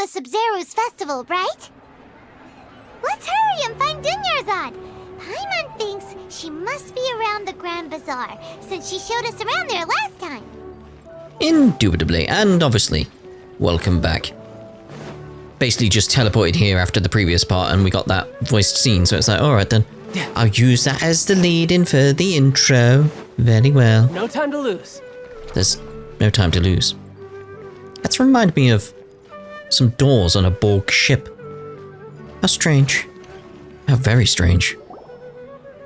the Sabzeruz festival, right? Let's hurry and find Dunyarzad. Paimon thinks she must be around the Grand Bazaar, since she showed us around there last time. Indubitably, and obviously, welcome back. Basically just teleported here after the previous part and we got that voiced scene, so it's like, alright then. I'll use that as the lead-in for the intro. Very well. No time to lose. There's no time to lose. That's reminded me of some doors on a Borg ship. How strange. How very strange.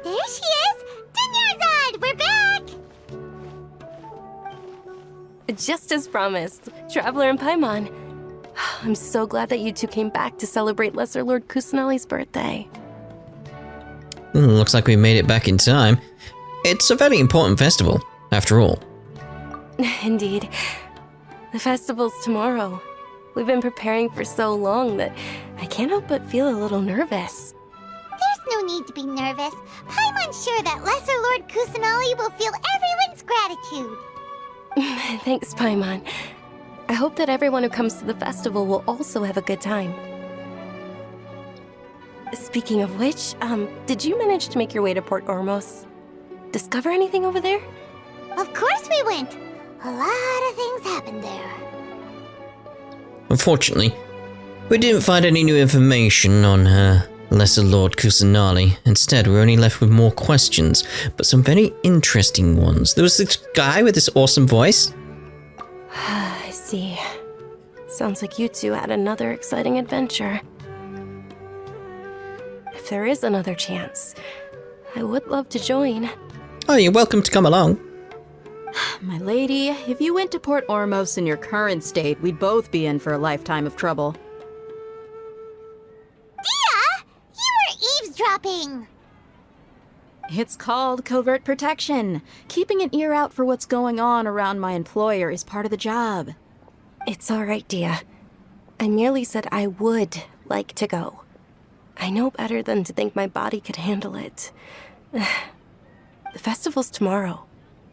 There she is! Dunyarzad, we're back! Just as promised, Traveler and Paimon. I'm so glad that you two came back to celebrate Lesser Lord Kusanali's birthday. Looks like we made it back in time. It's a very important festival, after all. Indeed. The festival's tomorrow. We've been preparing for so long that I can't help but feel a little nervous. There's no need to be nervous. Paimon's sure that Lesser Lord Kusanali will feel everyone's gratitude. Thanks, Paimon. I hope that everyone who comes to the festival will also have a good time. Speaking of which, did you manage to make your way to Port Ormos? Discover anything over there? Of course we went. A lot of things happened there. Unfortunately, we didn't find any new information on Lesser Lord Kusanali. Instead, we were only left with more questions, but some very interesting ones. There was this guy with this awesome voice. I see. Sounds like you two had another exciting adventure. If there is another chance, I would love to join. Oh, you're welcome to come along. My lady, if you went to Port Ormos in your current state, we'd both be in for a lifetime of trouble. Dia! You were eavesdropping! It's called covert protection. Keeping an ear out for what's going on around my employer is part of the job. It's all right, Dia. I merely said I would like to go. I know better than to think my body could handle it. The festival's tomorrow.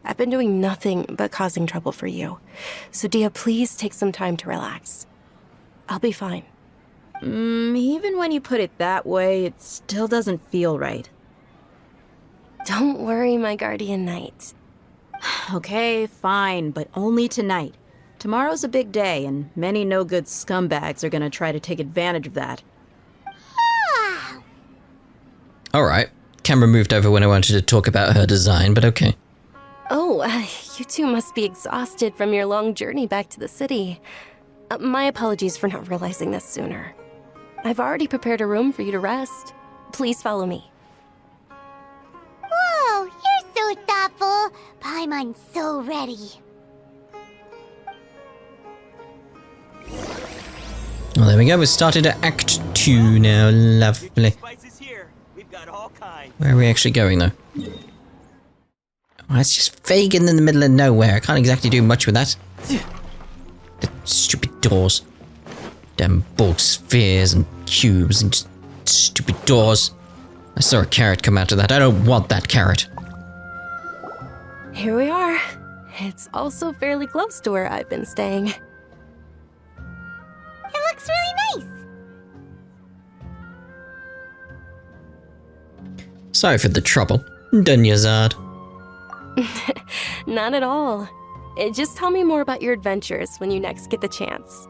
I've been doing nothing but causing trouble for you. So, Dia, please take some time to relax. I'll be fine. Even when you put it that way, it still doesn't feel right. Don't worry, my guardian knight. Okay, fine, but only tonight. Tomorrow's a big day, and many no-good scumbags are gonna try to take advantage of that. Alright, camera moved over when I wanted to talk about her design, but okay. Oh, you two must be exhausted from your long journey back to the city. My apologies for not realizing this sooner. I've already prepared a room for you to rest. Please follow me. Whoa, you're so thoughtful. Paimon's so ready. Well, there we go, we started at Act 2 now, lovely. Where are we actually going, though? Oh, it's just vague in the middle of nowhere. I can't exactly do much with that. The stupid doors. Damn Borg spheres and cubes and just stupid doors. I saw a carrot come out of that. I don't want that carrot. Here we are. It's also fairly close to where I've been staying. It looks really nice. Sorry for the trouble. Dunyarzad. Not at all. Just tell me more about your adventures when you next get the chance.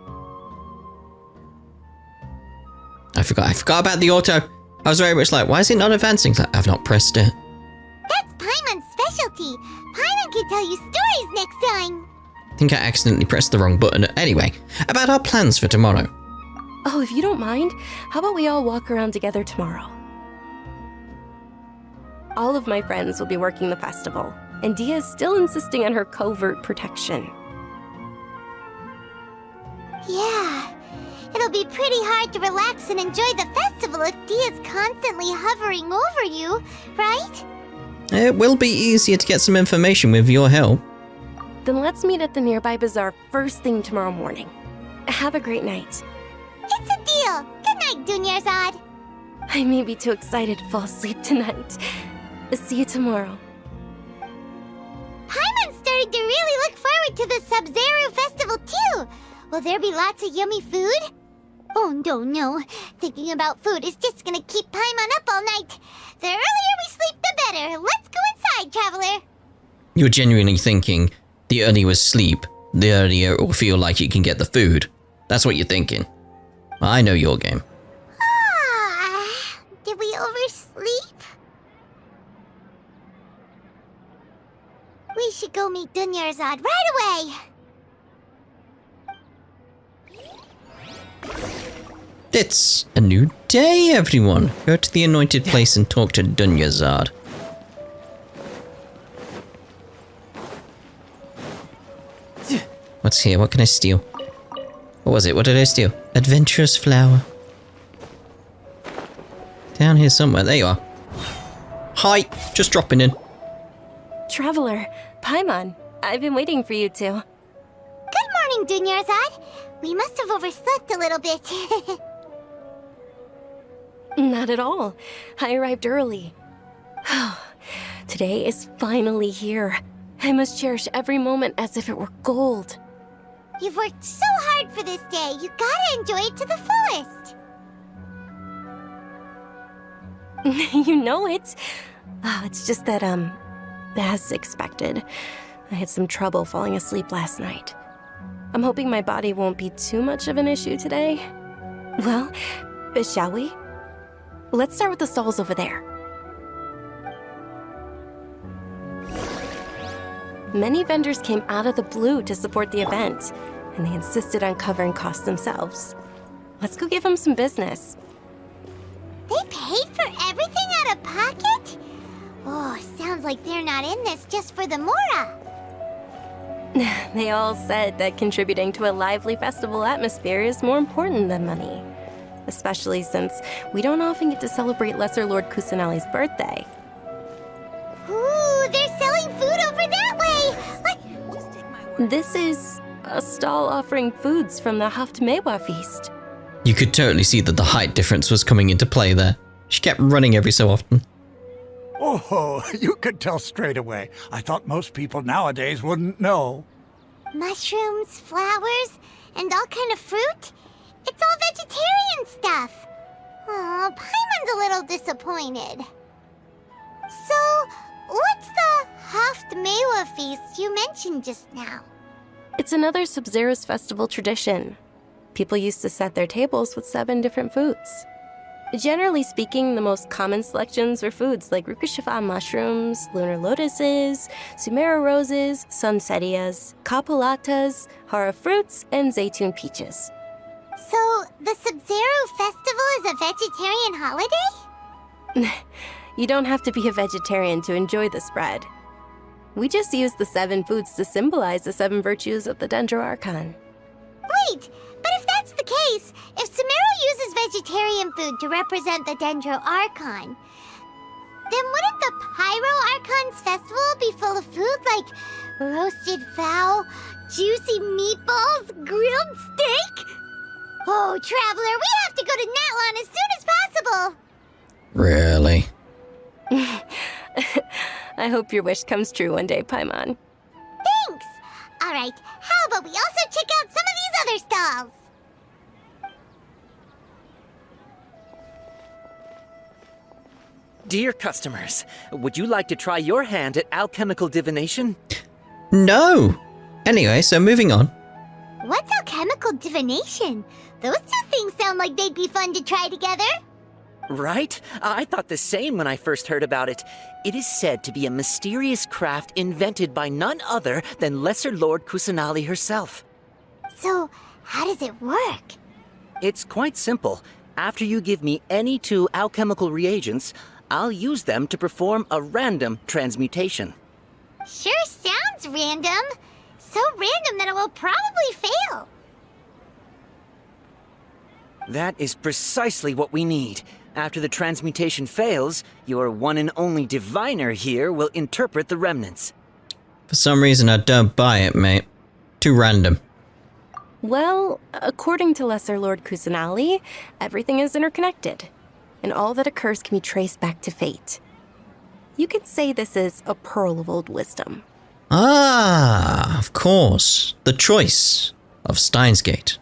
I forgot about the auto. I was very much like, why is it not advancing? Like, I've not pressed it. That's Paimon's specialty. Paimon can tell you stories next time. I think I accidentally pressed the wrong button. Anyway, about our plans for tomorrow. Oh, if you don't mind, how about we all walk around together tomorrow? All of my friends will be working the festival, and Dia is still insisting on her covert protection. Yeah, it'll be pretty hard to relax and enjoy the festival if Dia's constantly hovering over you, right? It will be easier to get some information with your help. Then let's meet at the nearby bazaar first thing tomorrow morning. Have a great night. It's a deal. Good night, Dunyarzad. I may be too excited to fall asleep tonight. See you tomorrow. Paimon's starting to really look forward to the Sabzeruz festival too. Will there be lots of yummy food? Oh, no. Thinking about food is just gonna keep Paimon up all night. The earlier we sleep, the better. Let's go inside, Traveler. You're genuinely thinking the earlier you sleep, the earlier it will feel like you can get the food. That's what you're thinking. I know your game. Did we oversleep? We should go meet Dunyarzad right away. It's a new day, everyone. Go to the anointed place and talk to Dunyarzad. What's here? What can I steal? What was it? What did I steal? Adventurous flower. Down here somewhere. There you are. Hi. Just dropping in. Traveler, Paimon, I've been waiting for you two. Good morning, Dunyarzad. We must have overslept a little bit. Not at all. I arrived early. Today is finally here. I must cherish every moment as if it were gold. You've worked so hard for this day. You gotta enjoy it to the fullest. You know it. It's just that, as expected, I had some trouble falling asleep last night. I'm hoping my body won't be too much of an issue today. Well, shall we? Let's start with the stalls over there. Many vendors came out of the blue to support the event, and they insisted on covering costs themselves. Let's go give them some business. They paid for everything out of pocket? Oh, sounds like they're not in this just for the Mora. They all said that contributing to a lively festival atmosphere is more important than money. Especially since we don't often get to celebrate Lesser Lord Kusanali's birthday. Ooh, they're selling food over that way! This is a stall offering foods from the Haft-Mewa feast. You could totally see that the height difference was coming into play there. She kept running every so often. Oh, you could tell straight away. I thought most people nowadays wouldn't know. Mushrooms, flowers, and all kind of fruit? It's all vegetarian stuff. Oh, Paimon's a little disappointed. So, what's the Haft-Mewa feast you mentioned just now? It's another Sabzeruz festival tradition. People used to set their tables with 7 different foods. Generally speaking, the most common selections were foods like Rukashifa mushrooms, lunar lotuses, Sumeru roses, sunsetias, kapulatas, hara fruits, and zaytun peaches. So, the Sabzeruz festival is a vegetarian holiday? You don't have to be a vegetarian to enjoy the spread. We just use the 7 foods to symbolize the 7 virtues of the Dendro Archon. Wait, but if that's the case, if Sumeru uses vegetarian food to represent the Dendro Archon, then wouldn't the Pyro Archon's festival be full of food like roasted fowl, juicy meatballs, grilled steak? Oh, Traveler, we have to go to Natlan as soon as possible! Really? I hope your wish comes true one day, Paimon. Thanks! Alright, how about we also check out some of these other stalls? Dear customers, would you like to try your hand at alchemical divination? No! Anyway, so moving on. What's alchemical divination? Those 2 things sound like they'd be fun to try together. Right? I thought the same when I first heard about it. It is said to be a mysterious craft invented by none other than Lesser Lord Kusanali herself. So, how does it work? It's quite simple. After you give me any 2 alchemical reagents, I'll use them to perform a random transmutation. Sure sounds random. So random that it will probably fail. That is precisely what we need. After the transmutation fails, your one and only diviner here will interpret the remnants. For some reason, I don't buy it, mate. Too random. Well, according to Lesser Lord Kusanali, everything is interconnected, and all that occurs can be traced back to fate. You could say this is a pearl of old wisdom. Ah, of course. The choice of Steins Gate.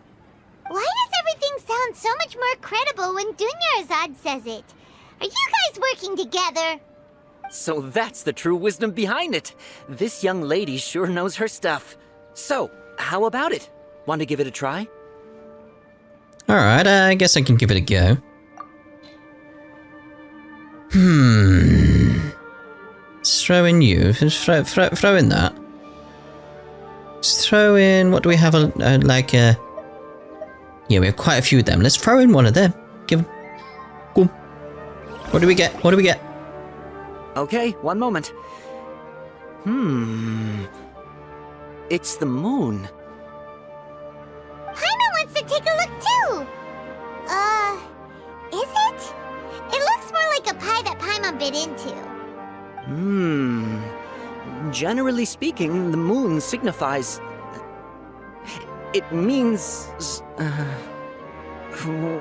Why does everything sound sounds so much more credible when Dunyarzad says it. Are you guys working together? So that's the true wisdom behind it. This young lady sure knows her stuff. So, how about it? Want to give it a try? Alright, I guess I can give it a go. Let's throw in you. Throw in that. Let's throw in... What do we have? Yeah, we have quite a few of them. Let's throw in one of them. Give... Go. What do we get? What do we get? Okay, one moment. It's the moon. Paimon wants to take a look too! Is it? It looks more like a pie that Paimon bit into. Generally speaking, the moon signifies... It means...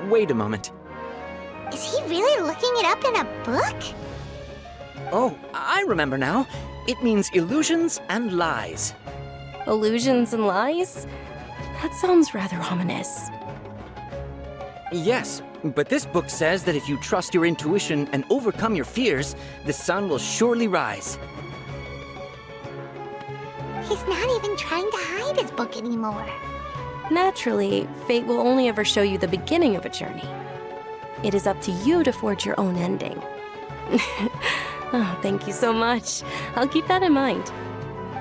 Wait a moment. Is he really looking it up in a book? Oh, I remember now. It means illusions and lies. Illusions and lies? That sounds rather ominous. Yes, but this book says that if you trust your intuition and overcome your fears, the sun will surely rise. He's not even trying to hide his book anymore. Naturally, fate will only ever show you the beginning of a journey. It is up to you to forge your own ending. Oh, thank you so much. I'll keep that in mind.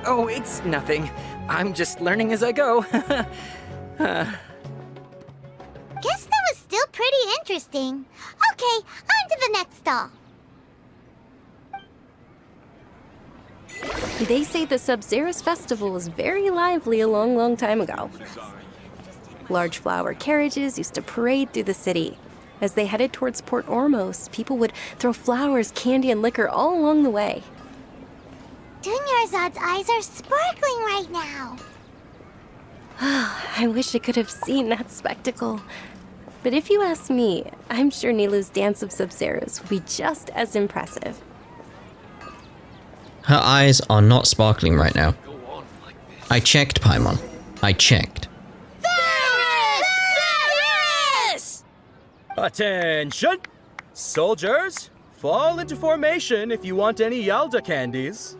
Oh, it's nothing. I'm just learning as I go. Guess that was still pretty interesting. Okay, on to the next stall. They say the Sabzeruz festival was very lively a long time ago. Large flower carriages used to parade through the city. As they headed towards Port Ormos, people would throw flowers, candy, and liquor all along the way. Dunyarzad's eyes are sparkling right now. I wish I could have seen that spectacle. But if you ask me, I'm sure Nilou's dance of Sabzeruz would be just as impressive. Her eyes are not sparkling right now. I checked, Paimon. I checked. Attention! Soldiers, fall into formation if you want any Yalda candies.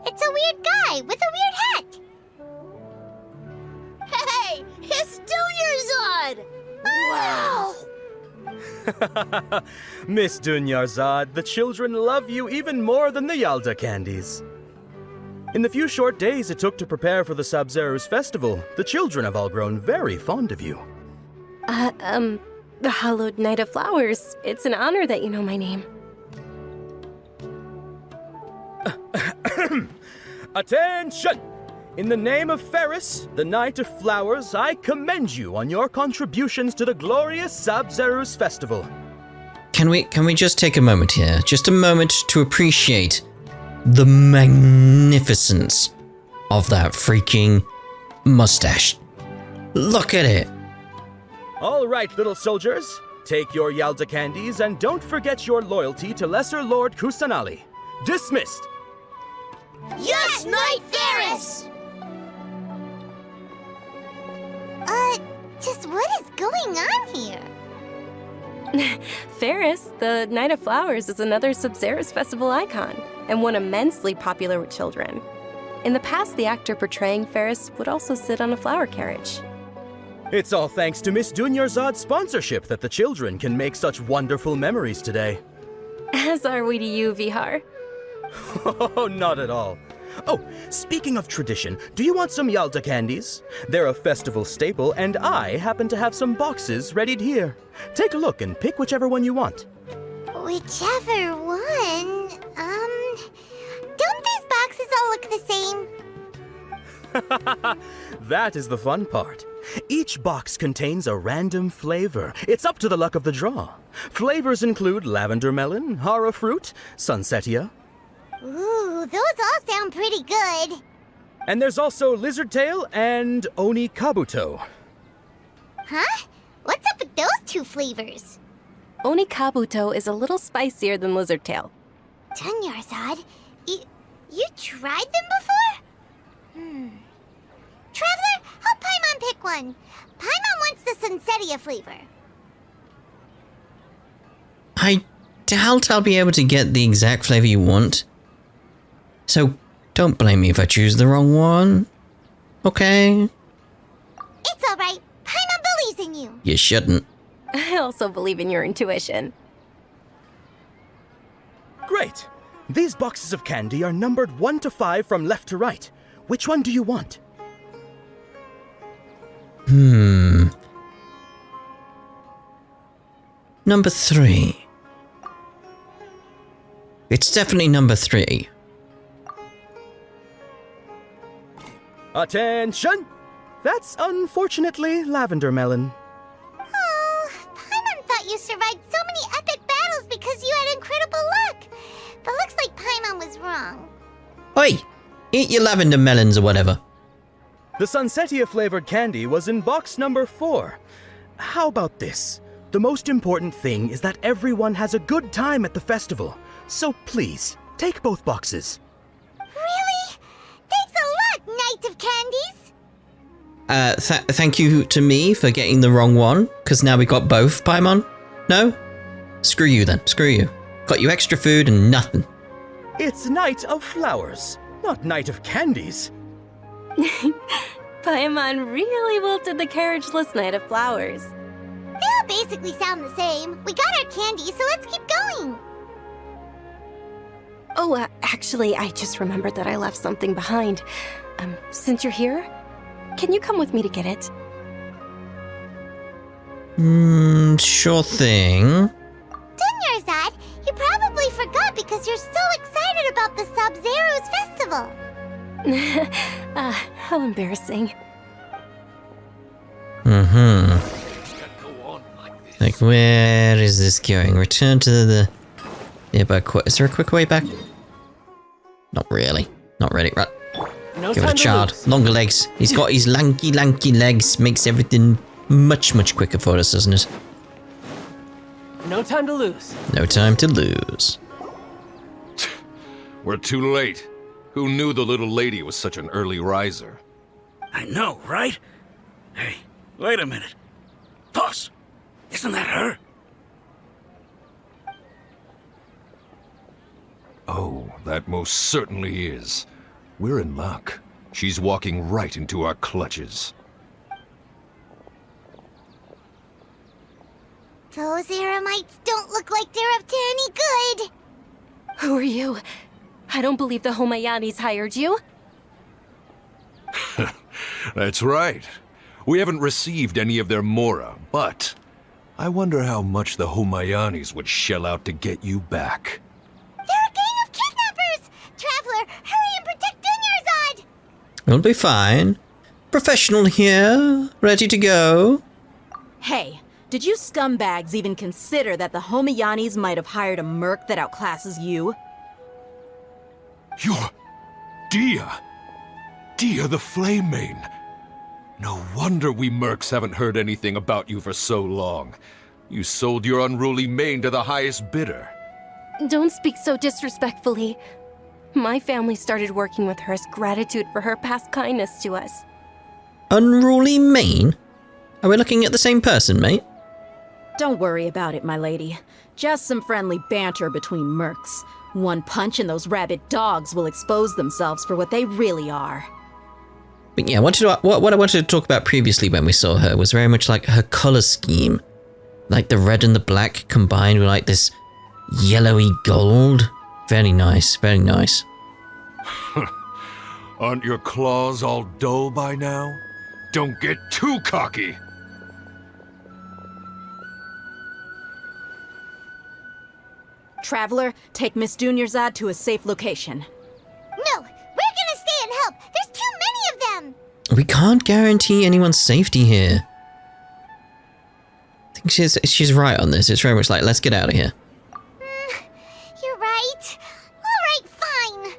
It's a weird guy with a weird hat. Hey, it's Dunyarzad! Wow! Miss Dunyarzad, the children love you even more than the Yalda candies. In the few short days it took to prepare for the Sabzeruz festival, the children have all grown very fond of you. The Hallowed Night of Flowers. It's an honor that you know my name. Attention! In the name of Ferris, the Knight of Flowers, I commend you on your contributions to the glorious Sabzeruz festival. Can we just take a moment here? Just a moment to appreciate the magnificence of that freaking mustache. Look at it. All right, little soldiers. Take your Yalda candies and don't forget your loyalty to Lesser Lord Kusanali. Dismissed! Yes, Knight Ferris! Just what is going on here? Ferris, the Night of Flowers, is another Sabzeruz festival icon, and one immensely popular with children. In the past, the actor portraying Ferris would also sit on a flower carriage. It's all thanks to Miss Dunyarzad's sponsorship that the children can make such wonderful memories today. As are we to you, Vihar. Oh, not at all. Oh, speaking of tradition, do you want some Yalda candies? They're a festival staple, and I happen to have some boxes readied here. Take a look and pick whichever one you want. Whichever one, don't these boxes all look the same? That is the fun part. Each box contains a random flavor. It's up to the luck of the draw. Flavors include lavender melon, hara fruit, sunsetia. Ooh, those all sound pretty good. And there's also lizard tail and oni kabuto. Huh? What's up with those two flavors? Oni Kabuto is a little spicier than Lizard Tail. Dunyarzad, you tried them before? Try one. Paimon wants the Sunsetia flavor. I doubt I'll be able to get the exact flavor you want. So don't blame me if I choose the wrong one. Okay? It's alright. Paimon believes in you. You shouldn't. I also believe in your intuition. Great! These boxes of candy are numbered 1 to 5 from left to right. Which one do you want? Number 3. It's definitely number 3. Attention! That's unfortunately lavender melon. Oh, Paimon thought you survived so many epic battles because you had incredible luck. But looks like Paimon was wrong. Oi! Eat your lavender melons or whatever. The Sunsetia flavored candy was in box number 4. How about this? The most important thing is that everyone has a good time at the festival. So please, take both boxes. Really? Thanks a lot, Knight of Candies. Thank you to me for getting the wrong one, because now we got both, Paimon. No? Screw you then, screw you. Got you extra food and nothing. It's Night of Flowers, not Night of Candies. Paimon really wilted the carriageless Knight of Flowers. They all basically sound the same. We got our candy, so let's keep going. Oh, actually, I just remembered that I left something behind. Since you're here, can you come with me to get it? Sure thing. Dunyarzad, you probably forgot because you're so excited about the Sabzeruz festival. How embarrassing. Like, where is this going? Return to the nearby Is there a quicker way back? Not really. Not really. Right. No Give it a time to chart. lose. Longer legs. He's got his lanky legs. Makes everything much quicker for us, doesn't it? No time to lose. No time to lose. We're too late. Who knew the little lady was such an early riser? I know, right? Hey, wait a minute. Boss, isn't that her? Oh, that most certainly is. We're in luck. She's walking right into our clutches. Those Eremites don't look like they're up to any good. Who are you? I don't believe the Homayanis hired you. That's right. We haven't received any of their mora, but I wonder how much the Homayanis would shell out to get you back. They're a gang of kidnappers! Traveler, hurry and protect Dunyarzad! We'll be fine. Professional here. Ready to go. Hey, did you scumbags even consider that the Homayanis might have hired a merc that outclasses you? You're... Dia! Dia the Flame Mane! No wonder we mercs haven't heard anything about you for so long. You sold your unruly mane to the highest bidder. Don't speak so disrespectfully. My family started working with her as gratitude for her past kindness to us. Unruly mane? Are we looking at the same person, mate? Don't worry about it, my lady. Just some friendly banter between mercs. One punch and those rabid dogs will expose themselves for what they really are. But yeah, what I wanted to talk about previously when we saw her was very much like her color scheme. Like the red and the black combined with like this yellowy gold. Very nice, very nice. Aren't your claws all dull by now? Don't get too cocky! Traveler, take Miss Dunyarzad to a safe location. No, we're gonna stay and help. There's too many of them. We can't guarantee anyone's safety here. I think she's right on this. It's very much like, let's get out of here. You're right. All right, fine.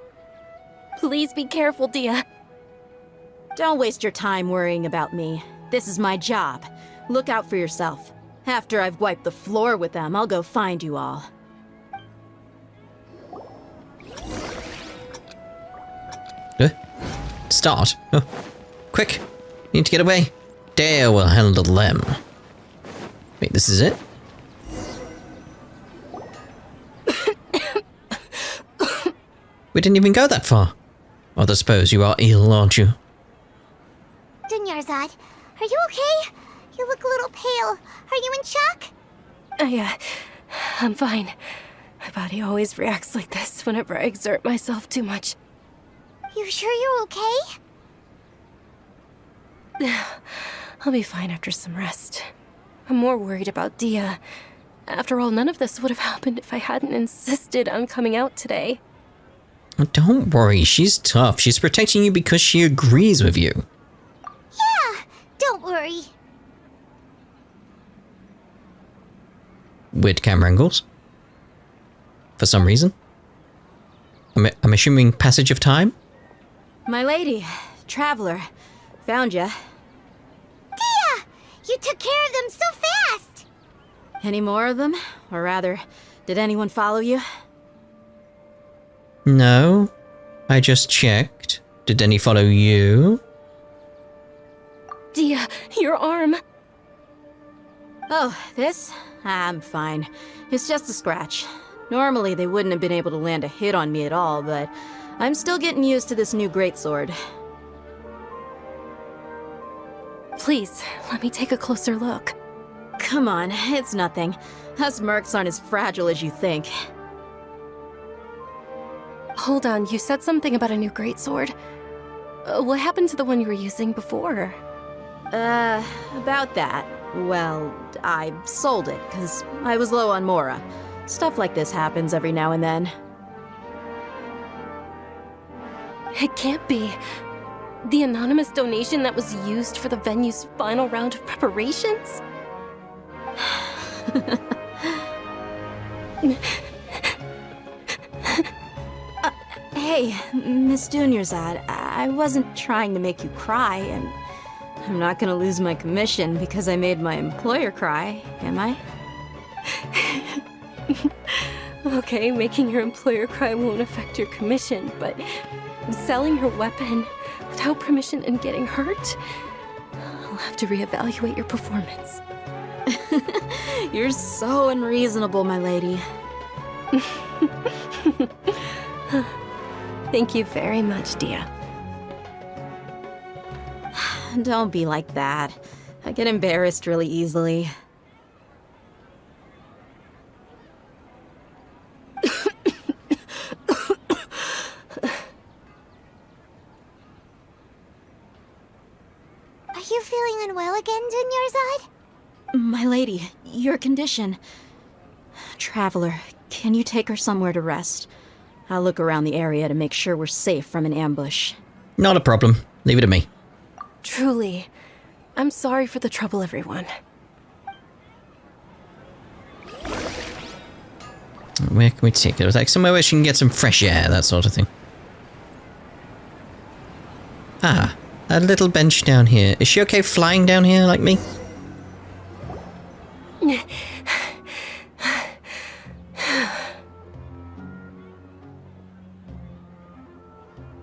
Please be careful, Dia. Don't waste your time worrying about me. This is my job. Look out for yourself. After I've wiped the floor with them, I'll go find you all. Start? Oh. Quick! Need to get away. Dea will handle them. Wait, this is it? We didn't even go that far. Although I suppose you are ill, aren't you? Dunyarzad, are you okay? You look a little pale. Are you in shock? Yeah, I'm fine. My body always reacts like this whenever I exert myself too much. You sure you're okay? I'll be fine after some rest. I'm more worried about Dia. After all, none of this would have happened if I hadn't insisted on coming out today. Don't worry, she's tough. She's protecting you because she agrees with you. Yeah, don't worry. Weird camera angles. For some reason. I'm assuming passage of time? My lady, traveler, found ya. Dia! You took care of them so fast! Any more of them? Or rather, did anyone follow you? No. I just checked. Did any follow you? Dia, your arm. Oh, this? I'm fine. It's just a scratch. Normally, they wouldn't have been able to land a hit on me at all, but I'm still getting used to this new greatsword. Please, let me take a closer look. Come on, it's nothing. Us mercs aren't as fragile as you think. Hold on, you said something about a new greatsword. What happened to the one you were using before? About that. Well, I sold it, because I was low on Mora. Stuff like this happens every now and then. It can't be. The anonymous donation that was used for the venue's final round of preparations? Hey, Miss Dunyarzad, I wasn't trying to make you cry, and I'm not gonna lose my commission because I made my employer cry, am I? Okay, making your employer cry won't affect your commission, but selling her weapon without permission and getting hurt? I'll have to reevaluate your performance. You're so unreasonable, my lady. Thank you very much, Dia. Don't be like that. I get embarrassed really easily. Are you feeling unwell again, Dunyarzad? My lady, your condition. Traveler, can you take her somewhere to rest? I'll look around the area to make sure we're safe from an ambush. Not a problem. Leave it to me. Truly. I'm sorry for the trouble, everyone. Where can we take her? Like somewhere where she can get some fresh air, that sort of thing. Ah, a little bench down here. Is she okay flying down here like me?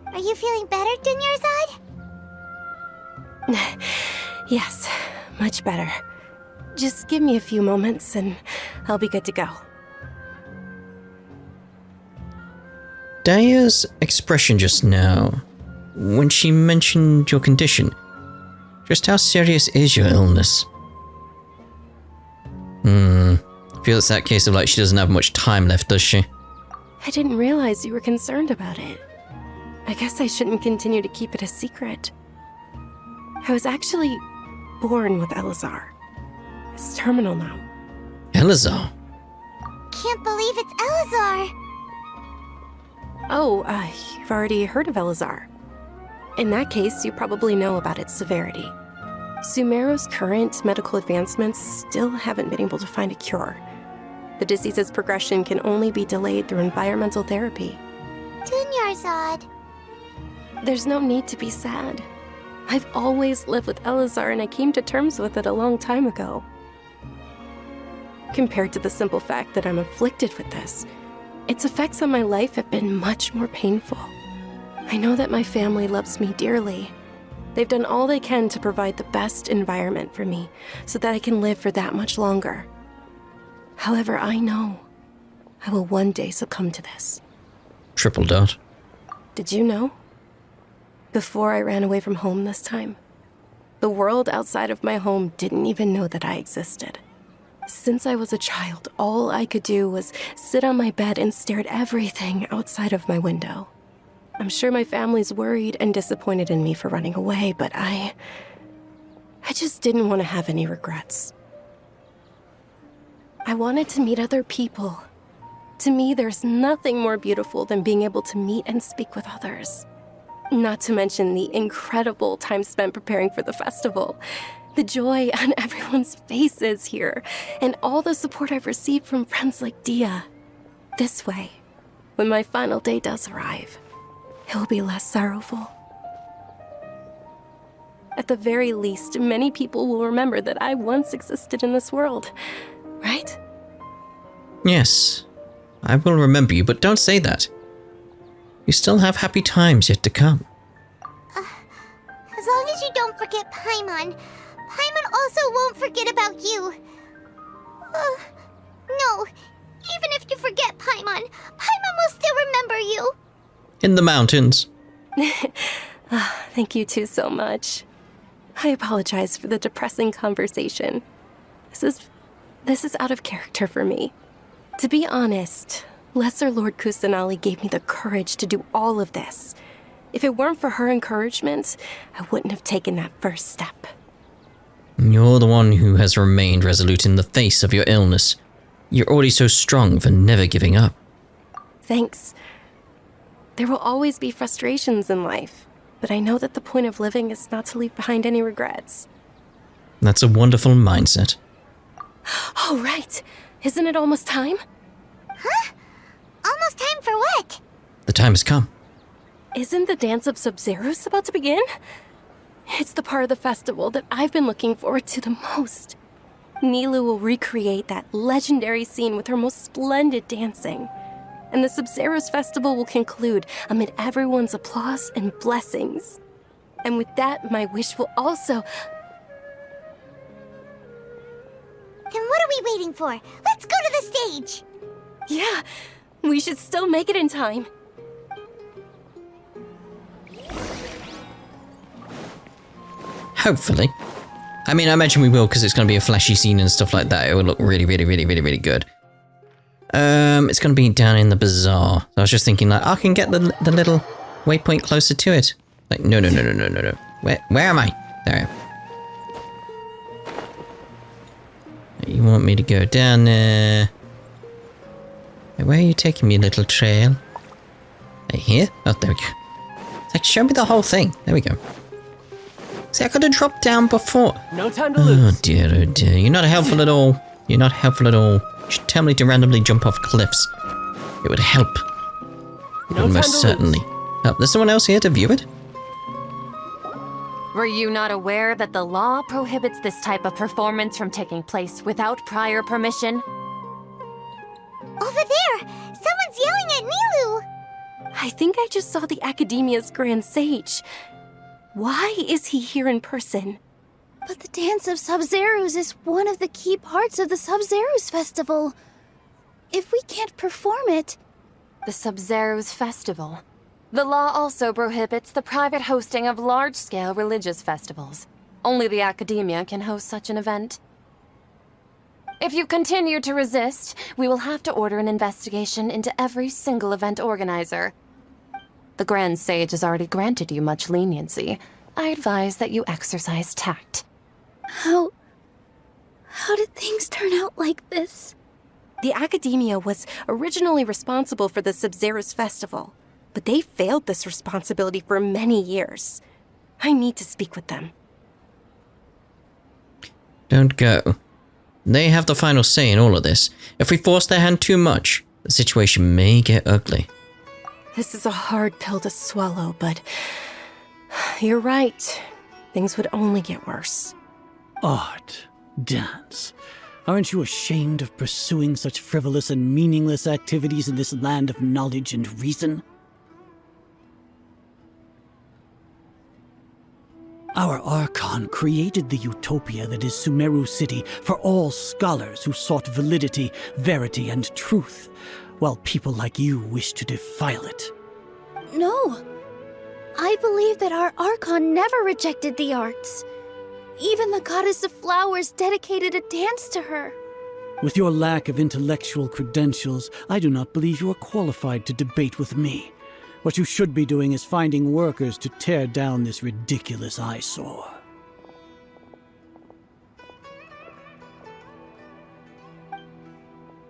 Are you feeling better, Dunyarzad? Yes, much better. Just give me a few moments and I'll be good to go. Daya's expression just now, when she mentioned your condition, just how serious is your illness? I feel it's that case of like she doesn't have much time left, does she? I didn't realize you were concerned about it. I guess I shouldn't continue to keep it a secret. I was actually born with Elazar. It's terminal now. Elazar? Can't believe it's Elazar! Oh, you've already heard of Elazar. In that case, you probably know about its severity. Sumeru's current medical advancements still haven't been able to find a cure. The disease's progression can only be delayed through environmental therapy. Dunyarzad. There's no need to be sad. I've always lived with Elazar and I came to terms with it a long time ago. Compared to the simple fact that I'm afflicted with this, its effects on my life have been much more painful. I know that my family loves me dearly, They've done all they can to provide the best environment for me so that I can live for that much longer. However, I know I will one day succumb to this. Triple dot. Did you know? Before I ran away from home this time, the world outside of my home didn't even know that I existed. Since I was a child, all I could do was sit on my bed and stare at everything outside of my window. I'm sure my family's worried and disappointed in me for running away, but I just didn't want to have any regrets. I wanted to meet other people. To me, there's nothing more beautiful than being able to meet and speak with others. Not to mention the incredible time spent preparing for the festival. The joy on everyone's faces here, and all the support I've received from friends like Dia. This way, when my final day does arrive, it will be less sorrowful. At the very least, many people will remember that I once existed in this world, right? Yes, I will remember you, but don't say that. You still have happy times yet to come. As long as you don't forget Paimon, Paimon also won't forget about you. No, even if you forget Paimon, Paimon will still remember you. In the mountains. Thank you two so much. I apologize for the depressing conversation. This is out of character for me. To be honest, Lesser Lord Kusanali gave me the courage to do all of this. If it weren't for her encouragement, I wouldn't have taken that first step. You're the one who has remained resolute in the face of your illness. You're already so strong for never giving up. Thanks. There will always be frustrations in life, but I know that the point of living is not to leave behind any regrets. That's a wonderful mindset. Oh, right. Isn't it almost time? Huh? Almost time for what? The time has come. Isn't the dance of Sabzeruz about to begin? It's the part of the festival that I've been looking forward to the most. Nilou will recreate that legendary scene with her most splendid dancing. And the Sabzeruz festival will conclude amid everyone's applause and blessings. And with that, my wish will also... Then what are we waiting for? Let's go to the stage! Yeah, we should still make it in time. Hopefully. I mean, I imagine we will because it's going to be a flashy scene and stuff like that. It will look really, really, really, really, really good. It's going to be down in the bazaar. So I was just thinking, like, I can get the little waypoint closer to it. Like, no. Where am I? There I am. You want me to go down there? Where are you taking me, little trail? Right here? Oh, there we go. It's like, show me the whole thing. There we go. See, I could have dropped down before. No time to lose. Oh dear. You're not helpful at all. You're not helpful at all. You should tell me to randomly jump off cliffs. It would help. It would most certainly. Oh, there's someone else here to view it? Were you not aware that the law prohibits this type of performance from taking place without prior permission? Over there! Someone's yelling at Nilou! I think I just saw the Academia's Grand Sage. Why is he here in person? But the dance of Sabzeruz is one of the key parts of the Sabzeruz festival. If we can't perform it... The Sabzeruz festival. The law also prohibits the private hosting of large-scale religious festivals. Only the Academia can host such an event. If you continue to resist, we will have to order an investigation into every single event organizer. The Grand Sage has already granted you much leniency. I advise that you exercise tact. How did things turn out like this? The Academia was originally responsible for the Sabzeruz festival, but they failed this responsibility for many years. I need to speak with them. Don't go. They have the final say in all of this. If we force their hand too much, the situation may get ugly. This is a hard pill to swallow, but you're right. Things would only get worse. Art, dance. Aren't you ashamed of pursuing such frivolous and meaningless activities in this land of knowledge and reason? Our Archon created the utopia that is Sumeru City for all scholars who sought validity, verity, and truth, while people like you wish to defile it. No. I believe that our Archon never rejected the arts. Even the goddess of flowers dedicated a dance to her. With your lack of intellectual credentials, I do not believe you are qualified to debate with me. What you should be doing is finding workers to tear down this ridiculous eyesore.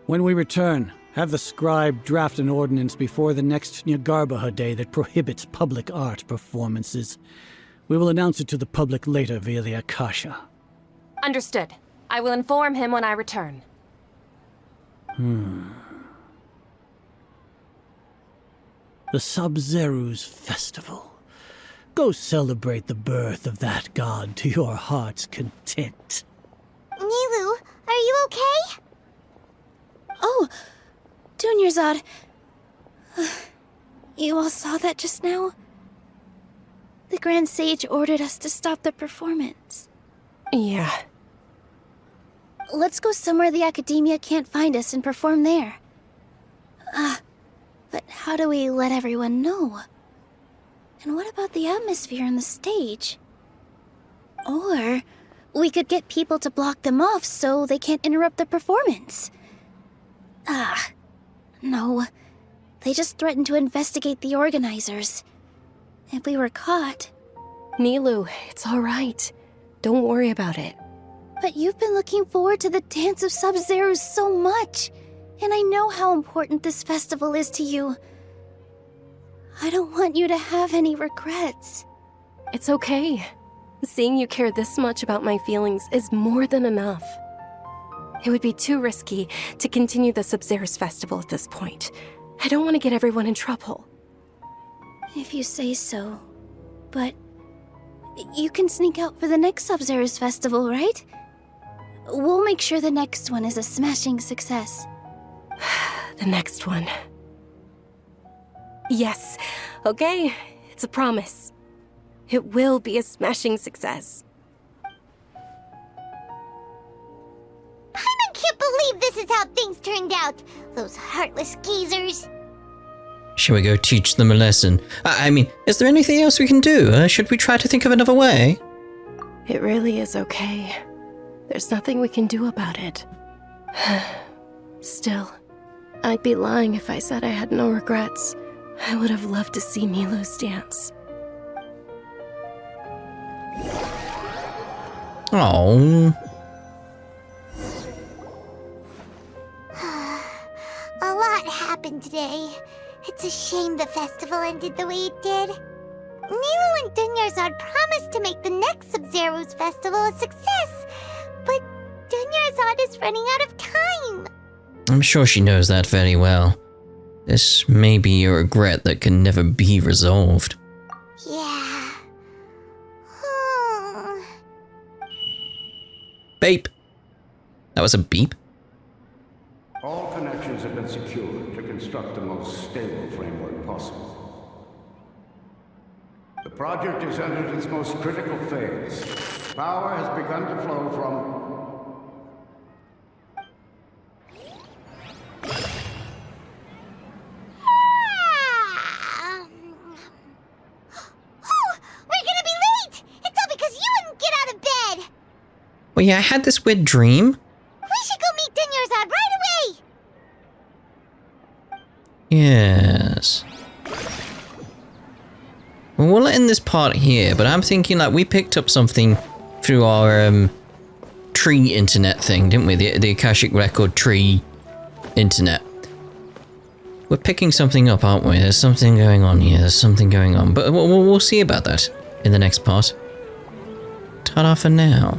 When we return, have the scribe draft an ordinance before the next Nyargarbaha Day that prohibits public art performances. We will announce it to the public later via the Akasha. Understood. I will inform him when I return. The Sabzeruz festival. Go celebrate the birth of that god to your heart's content. Nilou, are you okay? Oh, Dunyarzad. You all saw that just now? The Grand Sage ordered us to stop the performance. Yeah. Let's go somewhere the Academia can't find us and perform there. But how do we let everyone know? And what about the atmosphere on the stage? Or we could get people to block them off so they can't interrupt the performance. No. They just threatened to investigate the organizers. If we were caught... Nilou, it's all right. Don't worry about it. But you've been looking forward to the Dance of Sabzeruz so much. And I know how important this festival is to you. I don't want you to have any regrets. It's okay. Seeing you care this much about my feelings is more than enough. It would be too risky to continue the Sabzeruz festival at this point. I don't want to get everyone in trouble. If you say so. But you can sneak out for the next Sabzeruz festival, right? We'll make sure the next one is a smashing success. The next one. Yes. Okay. It's a promise. It will be a smashing success. Paimon can't believe this is how things turned out. Those heartless geezers. Shall we go teach them a lesson? I mean, is there anything else we can do? Should we try to think of another way? It really is okay. There's nothing we can do about it. Still, I'd be lying if I said I had no regrets. I would have loved to see Nilou's dance. Oh. A lot happened today. It's a shame the festival ended the way it did. Nilou and Dunyarzad promised to make the next Sabzeruz festival a success, but Dunyarzad is running out of time. I'm sure she knows that very well. This may be a regret that can never be resolved. Yeah. Beep. That was a beep? All connections have been secured to construct the most stable framework possible. The project has entered its most critical phase. Power has begun to flow from... Well, yeah, I had this weird dream. We should go meet Dunyarzad right away! Yes. Well, we'll end this part here, but I'm thinking like we picked up something through our tree internet thing, didn't we? The Akashic Record tree internet. We're picking something up, aren't we? There's something going on here. There's something going on. But we'll see about that in the next part. Ta-da for now.